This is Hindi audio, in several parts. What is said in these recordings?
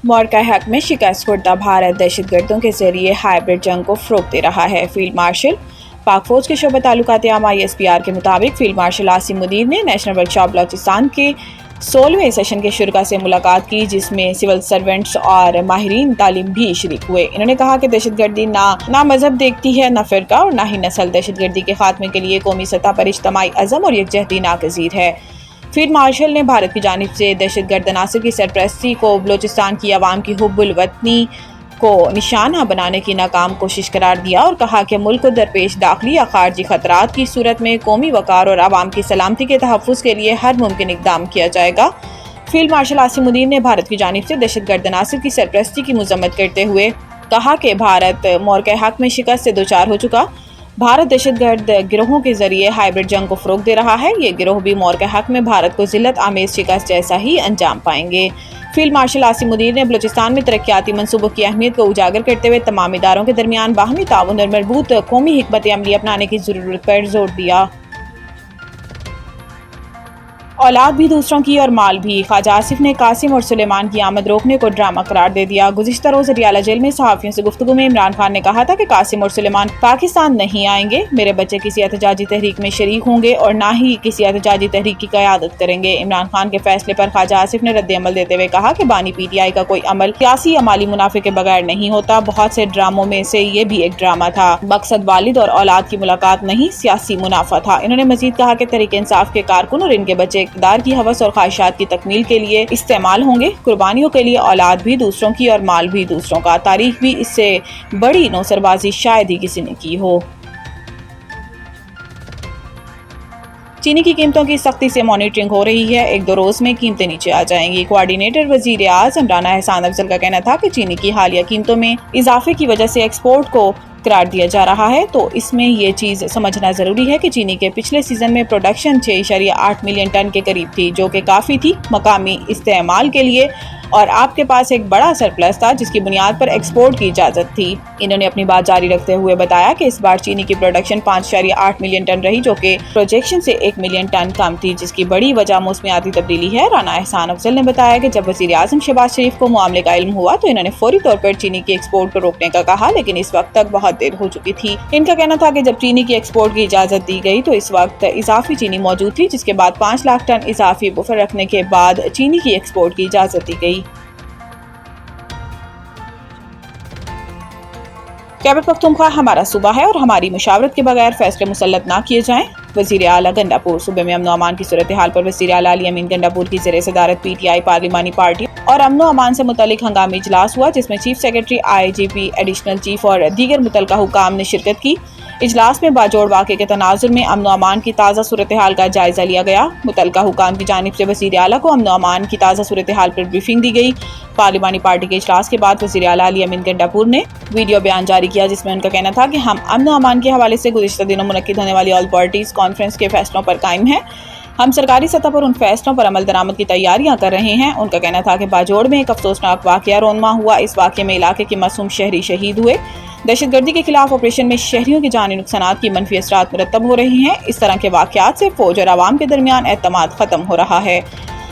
मौका हक में शिकस्त खुर्दा भारत दहशतगर्दों के जरिए हाइब्रिड जंग को फ़रोग़ दे रहा है। फील्ड मार्शल पाक फौज के शोबा ताल्लुकात आमा ISPR के मुताबिक फील्ड मार्शल आसिम मुनीर ने नेशनल वर्कशॉप बलूचिस्तान के 16वें सेशन के शुरा से मुलाकात की, जिसमें सिविल सर्वेंट्स और माहिरीन तालीम भी शरीक हुए। इन्होंने कहा कि दहशतगर्दी ना मजहब देखती है, ना फिरका और ना ही नस्ल। दहशतगर्दी के खात्मे के लिए कौमी सतह पर इज्तिमाई अज़म और यकजहती नागज़ीर है। फील्ड मार्शल ने भारत की जानिब से दहशतगर्द अनासर की सरपरस्ती को बलूचिस्तान की आवाम की हुब्बुल वतनी को निशाना बनाने की नाकाम कोशिश करार दिया और कहा कि मुल्क को दरपेश दाखिली या खारजी खतरात की सूरत में कौमी वकार और आवाम की सलामती के तहफ़्फ़ुज़ के लिए हर मुमकिन इक़दाम किया जाएगा। फील्ड मार्शल आसिम मुनीर ने भारत की जानिब से दहशतगर्द अनासर की सरपरस्ती की मज़म्मत करते हुए कहा कि भारत मौके हक में शिकस्त से दोचार हो चुका। भारत दहशतगर्द गिरोहों के जरिए हाइब्रिड जंग को फ़रोग़ दे रहा है। ये गिरोह भी मौके हक में भारत को ज़िल्लत आमेज़ शिकस्त जैसा ही अंजाम पाएंगे। फील्ड मार्शल आसिम मुनीर ने बलूचिस्तान में तरक्याती मनसूबों की अहमियत को उजागर करते हुए तमाम इदारों के दरमियान बाहमी ताउन और मजबूत कौमी हिकमत अमली अपनाने की ज़रूरत पर जोर दिया। औलाद भी दूसरों की और माल भी। ख्वाजा आसिफ ने कासिम और सुलेमान की आमद रोकने को ड्रामा करार दे दिया। गुज़िश्ता रोज़ अडियाला जेल में सहाफ़ियों से गुफ्तगू में इमरान खान ने कहा था कि कासिम और सुलेमान पाकिस्तान नहीं आएंगे, मेरे बच्चे किसी एहतजाजी तहरीक में शरीक होंगे और ना ही किसी एहतजाजी तहरीक की क़यादत करेंगे। इमरान खान के फैसले पर ख्वाजा आसिफ ने रद्द अमल देते हुए कहा कि बानी PTI का कोई अमल सियासी या माली मुनाफे के बगैर नहीं होता। बहुत से ड्रामों में से ये भी एक ड्रामा था। मकसद वालिद और औलाद की मुलाकात नहीं, सियासी मुनाफा था। इन्होंने मजीद कहा कि तहरीक इंसाफ के कारकुन और इनके बच्चे इक़्तिदार की हवस और ख्वाहिशात की तकमील के लिए इस्तेमाल होंगे। कुर्बानियों के लिए औलाद भी दूसरों की और माल भी दूसरों का। तारीख भी इससे बड़ी नौसरबाजी शायद ही किसी ने की हो। चीनी की कीमतों की सख्ती से मॉनिटरिंग हो रही है, 1-2 रोज में कीमतें नीचे आ जाएंगी। कोऑर्डिनेटर वजीर आज़म राना एहसान अफजल का कहना था कि चीनी की हालिया कीमतों में इजाफे की वजह से एक्सपोर्ट को करार दिया जा रहा है, तो इसमें ये चीज़ समझना ज़रूरी है कि चीनी के पिछले सीज़न में प्रोडक्शन 6.8 मिलियन टन के करीब थी, जो कि काफ़ी थी मकामी इस्तेमाल के लिए, और आपके पास एक बड़ा सरप्लस था जिसकी बुनियाद पर एक्सपोर्ट की इजाज़त थी। इन्होंने अपनी बात जारी रखते हुए बताया कि इस बार चीनी की प्रोडक्शन 5.8 मिलियन टन रही, जो कि प्रोजेक्शन से 1 मिलियन टन कम थी, जिसकी बड़ी वजह मौसमियाती तब्दीली है। राना एहसान अफजल ने बताया कि जब वज़ीर आज़म शहबाज शरीफ को मामले का इल्म हुआ तो इन्होंने फौरी तौर पर चीनी की एक्सपोर्ट को रोकने का कहा, लेकिन इस वक्त तक बहुत देर हो चुकी थी। इनका कहना था कि जब चीनी की एक्सपोर्ट की इजाज़त दी गई तो इस वक्त इजाफी चीनी मौजूद थी, जिसके बाद 5 लाख टन इजाफी बुफर रखने के बाद चीनी की एक्सपोर्ट की इजाज़त दी गई। खैबर पख्तूनख्वा हमारा सूबा है और हमारी मुशावरत के बगैर फैसले मुसल्लत ना किए जाएं। वज़ीर आला गंडापुर। सूबे में अमन अमान की सूरत हाल पर वज़ीर आला अली अमीन गंडापुर की ज़ेरे सदारत PTI पार्लिमानी पार्टी और अमन अमान से मुतालिक हंगामी इजलास हुआ, जिसमें chief secretary IGP additional chief और दीगर मुतल्लिका हुकाम ने शिरकत की। इजलास में बाजोड़ वाक़े के तनाजुर में अमन अमान की ताज़ा सूरत हाल का जायजा लिया गया। मुतल्लिका हुकाम की जानिब से वज़ीर आला को अमन अमान की ताज़ा सूरत हाल पर ब्रीफिंग दी गई। पार्लिमानी पार्टी के इजलास के बाद वज़ीर आला अली अमीन गंडापुर ने वीडियो बयान जारी किया, जिसमें उनका कहना था कि हम अमन अमान के हवाले से गुज़िश्ता दिनों मुनक्किद होने वाली ऑल पार्टीज कॉन्फ्रेंस के फैसलों पर कायम हैं। हम सरकारी सतह पर उन फैसलों पर अमल दरामद की तैयारियां कर रहे हैं। उनका कहना था कि बाजोड़ में एक अफसोसनाक वाक़या रोनमा हुआ। इस वाक़े में इलाके के मासूम शहरी शहीद हुए। दहशतगर्दी के खिलाफ ऑपरेशन में शहरियों की जानी नुकसानात की मनफी असरात मुरतब हो रही हैं। इस तरह के वाक़यात से फौज और आवाम के दरमियान एतमाद ख़त्म हो रहा है।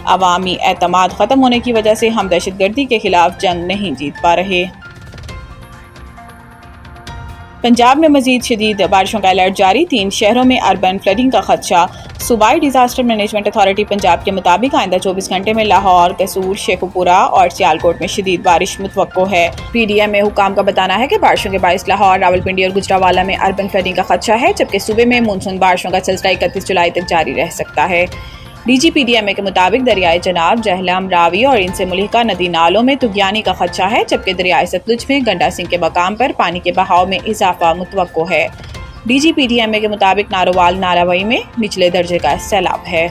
अवामी एतमाद ख़त्म होने की वजह से हम दहशतगर्दी के खिलाफ जंग नहीं जीत पा रहे। पंजाब में मजीद शदीद बारिशों का अलर्ट जारी, 3 शहरों में अर्बन फ्लडिंग का खदशा। सूबाई डिजास्टर मैनेजमेंट अथॉरिटी पंजाब के मुताबिक आइंदा 24 घंटे में लाहौर, कसूर, शेखुपुरा और सियालकोट में शदीद बारिश मुतवक्को है। PDM हुकाम का बताना है कि बारिशों के बायस लाहौर, रावलपिंडी और गुजरावाला में अर्बन फ्लडिंग का खदशा है, जबकि सूबे में मानसून बारिशों का सिलसिला 31 जुलाई तक जारी रह सकता है। DG PDMA के मुताबिक दरियाए जनाब, जहलम, रावी और इनसे मुल्हिका नदी नालों में तुगयानी का खदशा है, जबकि दरियाए सतलुज में गंडा सिंह के मकाम पर पानी के बहाव में इजाफा मुतवक्को है। DG PDMA के मुताबिक नारोवाल, नारावई में निचले दर्जे का सैलाब है।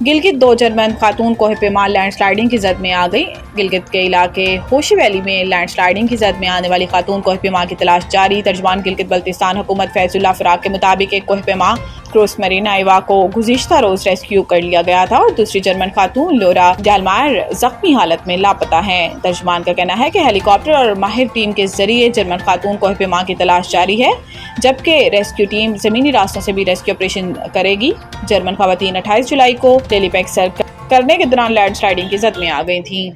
गिलगित 2 जर्मन खातून कोह पेमा लैंडस्लाइडिंग की जद में आ गई। गिलगित के इलाके होशी वैली में लैंडस्लाइडिंग की जद में आने वाली खातून कोह पेमा की तलाश जारी। तर्जमान गिलगित बल्तिस्तान हुकूमत फैजुल्ला फराक के मुताबिक एक कोह पेमा क्रूस मरीन आइवा को गुज़िश्ता रोज रेस्क्यू कर लिया गया था और दूसरी जर्मन खातून लोरा डालमायर जख्मी हालत में लापता हैं। तर्जमान का कहना है कि हेलीकॉप्टर और माहिर टीम के जरिए जर्मन खातून कोह पेमा की तलाश जारी है, जबकि रेस्क्यू टीम जमीनी रास्तों से भी रेस्क्यू ऑपरेशन करेगी। जर्मन खवातीन 28 जुलाई को टेलीपैक्सर करने के दौरान लैंडस्लाइडिंग की जद में आ गई थीं।